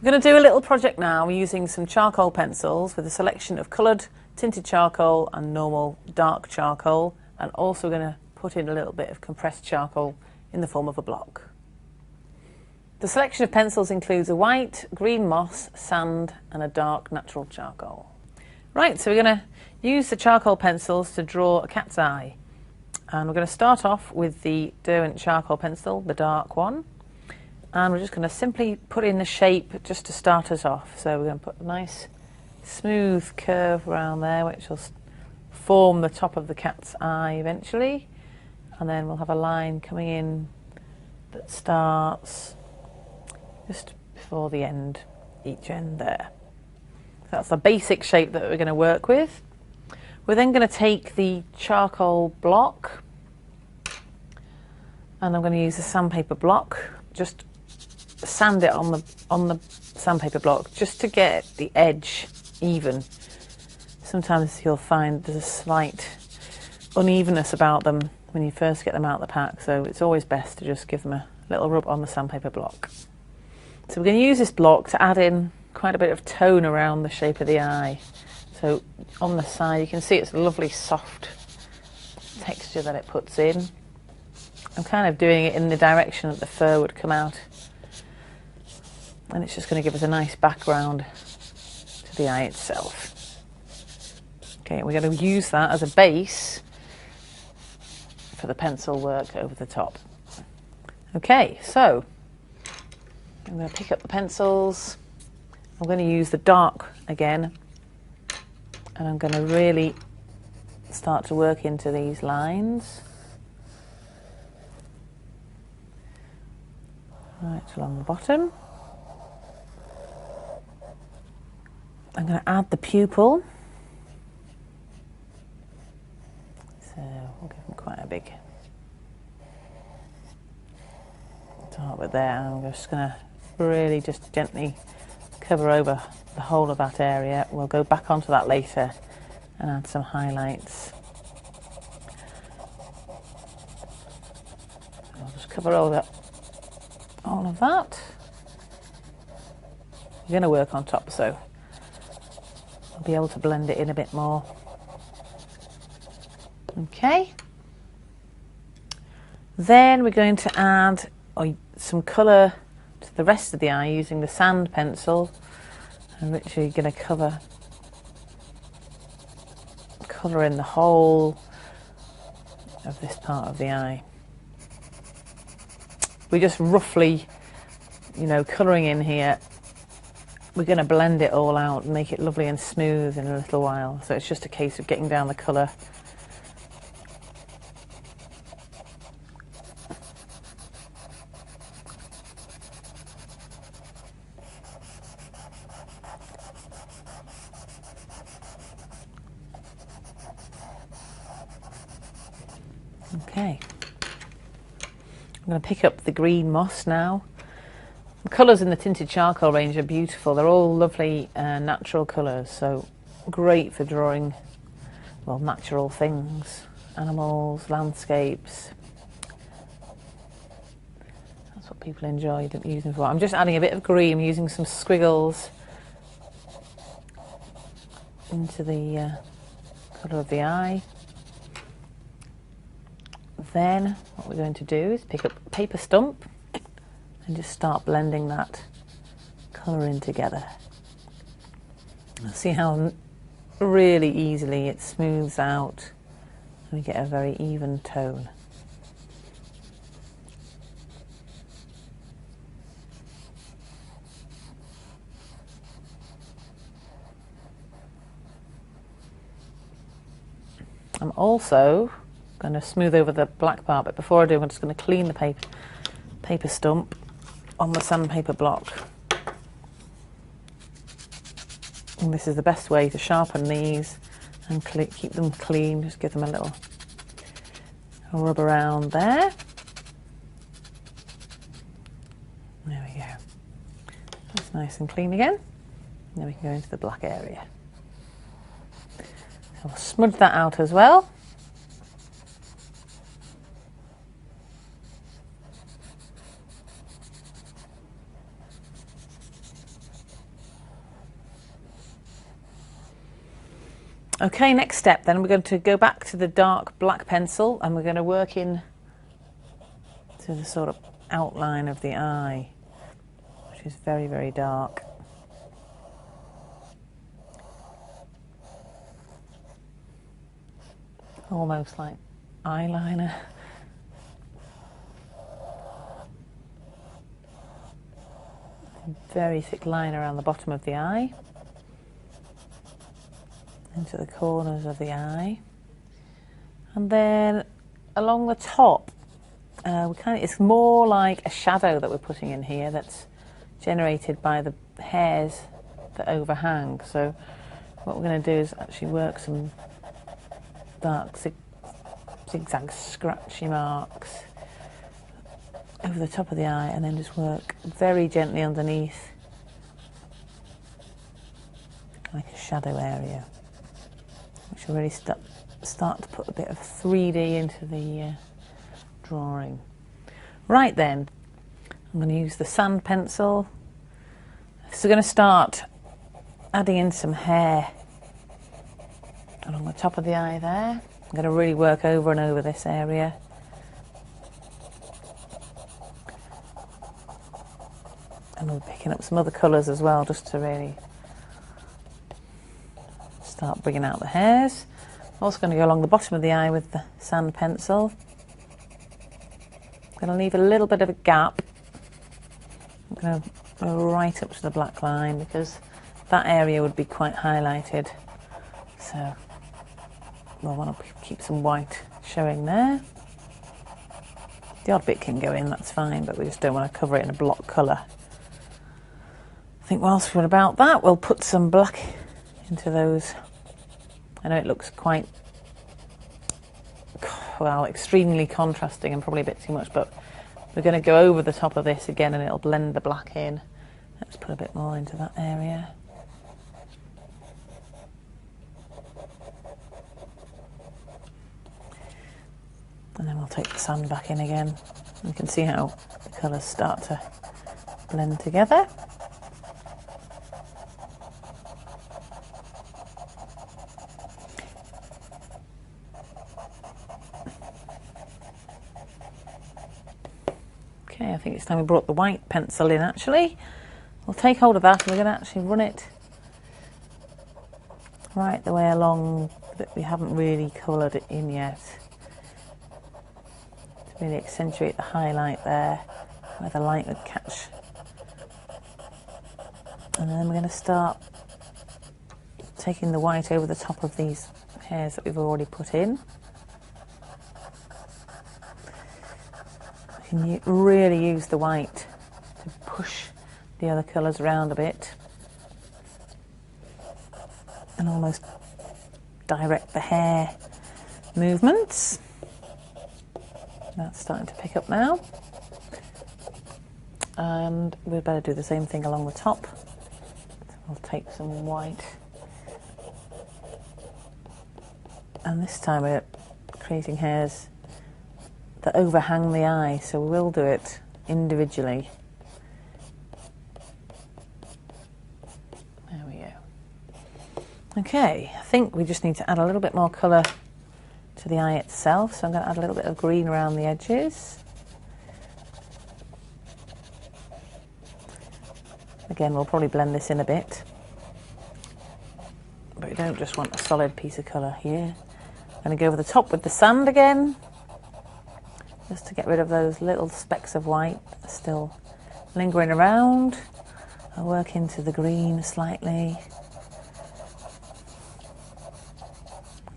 We're going to do a little project now using some charcoal pencils with a selection of coloured tinted charcoal and normal dark charcoal, and also going to put in a little bit of compressed charcoal in the form of a block. The selection of pencils includes a white, green moss, sand and a dark natural charcoal. Right, so we're going to use the charcoal pencils to draw a cat's eye, and we're going to start off with the Derwent charcoal pencil, the dark one. And we're just going to simply put in the shape just to start us off. So we're going to put a nice smooth curve around there, which will form the top of the cat's eye eventually. And then we'll have a line coming in that starts just before the end, each end there. So that's the basic shape that we're going to work with. We're then going to take the charcoal block, and I'm going to use a sandpaper block, just sand it on the sandpaper block just to get the edge even. Sometimes you'll find there's a slight unevenness about them when you first get them out of the pack, so it's always best to just give them a little rub on the sandpaper block. So we're going to use this block to add in quite a bit of tone around the shape of the eye. So on the side you can see it's a lovely soft texture that it puts in. I'm kind of doing it in the direction that the fur would come out, and it's just going to give us a nice background to the eye itself. Okay, we're going to use that as a base for the pencil work over the top. Okay, so I'm going to pick up the pencils. I'm going to use the dark again, and I'm going to really start to work into these lines right along the bottom. I'm going to add the pupil, so we'll give them quite a big start with there, and I'm just going to really just gently cover over the whole of that area. We'll go back onto that later and add some highlights. I'll just cover over all of that. We're going to work on top, so I'll be able to blend it in a bit more. Okay. Then we're going to add some colour to the rest of the eye using the sand pencil. I'm literally going to colour in the whole of this part of the eye. We're just roughly, colouring in here. We're going to blend it all out and make it lovely and smooth in a little while. So it's just a case of getting down the colour. Okay. I'm going to pick up the green moss now. The colours in the tinted charcoal range are beautiful. They're all lovely natural colours, so great for drawing, well, natural things, animals, landscapes. That's what people enjoy using for. I'm just adding a bit of green. I'm using some squiggles into the colour of the eye. Then what we're going to do is pick up a paper stump and just start blending that colour in together. See how really easily it smooths out and we get a very even tone. I'm also going to smooth over the black part, but before I do, I'm just going to clean the paper stump on the sandpaper block. And this is the best way to sharpen these and keep them clean. Just give them a little rub around there. There we go. That's nice and clean again. And then we can go into the black area. So we'll smudge that out as well. Okay, next step then, we're going to go back to the dark black pencil and we're going to work in to the sort of outline of the eye, which is very, very dark. Almost like eyeliner. Very thick line around the bottom of the eye, into the corners of the eye, and then along the top, it's more like a shadow that we're putting in here that's generated by the hairs that overhang. So what we're going to do is actually work some dark zigzag scratchy marks over the top of the eye, and then just work very gently underneath, like a shadow area, which will really start to put a bit of 3D into the drawing. Right then, I'm going to use the sand pencil. So we're going to start adding in some hair along the top of the eye there. I'm going to really work over and over this area. And we're picking up some other colours as well, just to really start bringing out the hairs. I'm also going to go along the bottom of the eye with the sand pencil. I'm going to leave a little bit of a gap. I'm going to go right up to the black line because that area would be quite highlighted. So we'll want to keep some white showing there. The odd bit can go in, that's fine, but we just don't want to cover it in a block colour. I think whilst we're about that, we'll put some black into those. I know it looks quite, well, extremely contrasting and probably a bit too much, but we're going to go over the top of this again and it'll blend the black in. Let's put a bit more into that area. And then we'll take the sand back in again. You can see how the colours start to blend together. Okay, I think it's time we brought the white pencil in actually. We'll take hold of that and we're going to actually run it right the way along, but we haven't really coloured it in yet. To really accentuate the highlight there, where the light would catch. And then we're going to start taking the white over the top of these hairs that we've already put in. You can really use the white to push the other colours around a bit and almost direct the hair movements. That's starting to pick up now, and we'd better do the same thing along the top. So we'll take some white, and this time we're creating hairs that overhang the eye, so we'll do it individually. There we go. Okay, I think we just need to add a little bit more colour to the eye itself, so I'm going to add a little bit of green around the edges. Again, we'll probably blend this in a bit, but we don't just want a solid piece of colour here. I'm going to go over the top with the sand again, just to get rid of those little specks of white that are still lingering around. I'll work into the green slightly.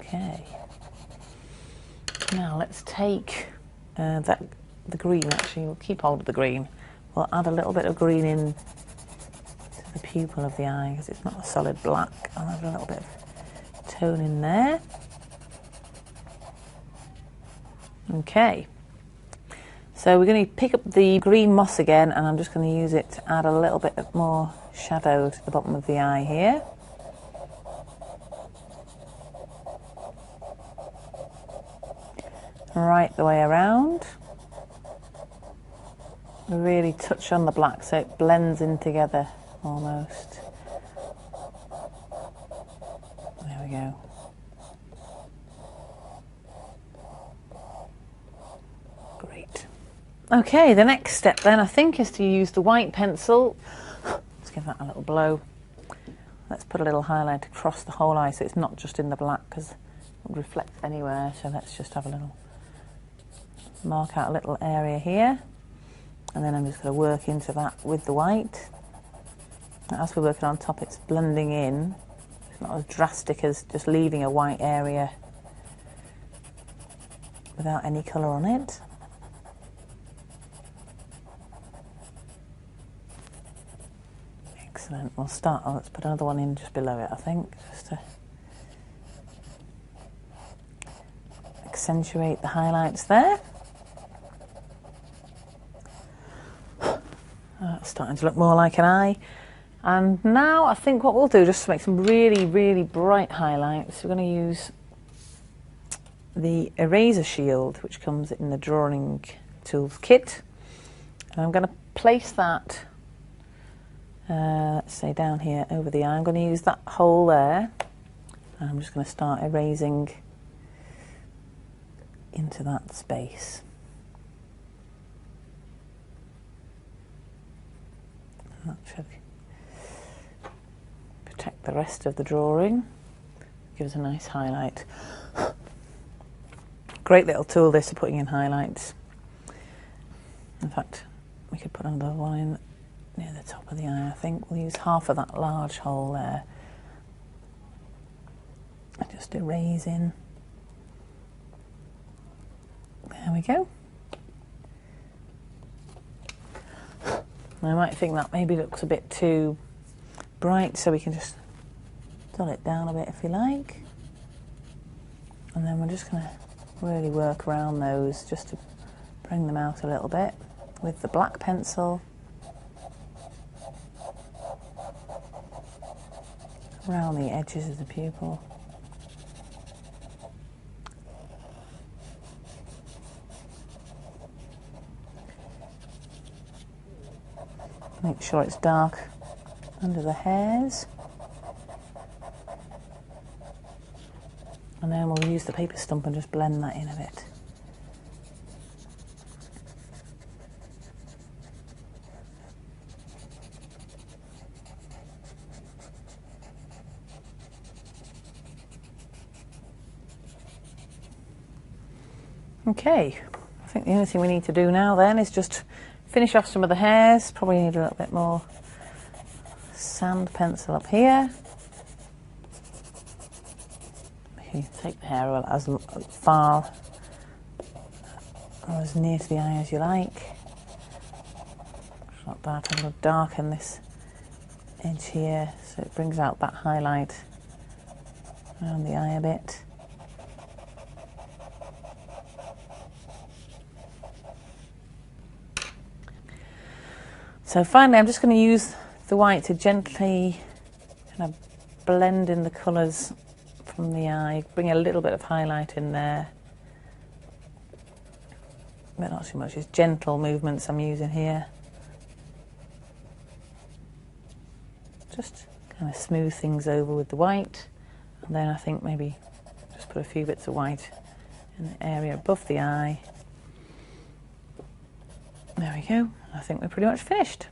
Okay. Now let's take the green, actually, we'll keep hold of the green. We'll add a little bit of green in to the pupil of the eye, because it's not a solid black. I'll add a little bit of tone in there. Okay. So we're going to pick up the green moss again, and I'm just going to use it to add a little bit more shadow to the bottom of the eye here. Right the way around. Really touch on the black so it blends in together almost. There we go. Okay, the next step then I think is to use the white pencil. Let's give that a little blow. Let's put a little highlight across the whole eye so it's not just in the black because it would reflect anywhere. So let's just have a little, mark out a little area here, and then I'm just going to work into that with the white. As we're working on top, it's blending in. It's not as drastic as just leaving a white area without any colour on it. Excellent. We'll start, let's put another one in just below it, I think, just to accentuate the highlights there. That's starting to look more like an eye. And now I think what we'll do, just to make some really, really bright highlights, we're going to use the eraser shield, which comes in the drawing tools kit. And I'm going to place that, let's say down here over the eye. I'm going to use that hole there, and I'm just going to start erasing into that space. And that should protect the rest of the drawing, give us a nice highlight. Great little tool this for putting in highlights. In fact, we could put another one in near the top of the eye. I think we'll use half of that large hole there and just erase in. There we go. I might think that maybe looks a bit too bright, so we can just dull it down a bit if you like. And then we're just going to really work around those just to bring them out a little bit with the black pencil. Around the edges of the pupil. Make sure it's dark under the hairs. And then we'll use the paper stump and just blend that in a bit. Okay, I think the only thing we need to do now then is just finish off some of the hairs. Probably need a little bit more sand pencil up here. You take the hair as far or as near to the eye as you like. It's not bad. I'm going to darken this edge here so it brings out that highlight around the eye a bit. So finally, I'm just going to use the white to gently kind of blend in the colours from the eye, bring a little bit of highlight in there, but not too much. It's gentle movements I'm using here. Just kind of smooth things over with the white, and then I think maybe just put a few bits of white in the area above the eye. There we go. I think we're pretty much finished.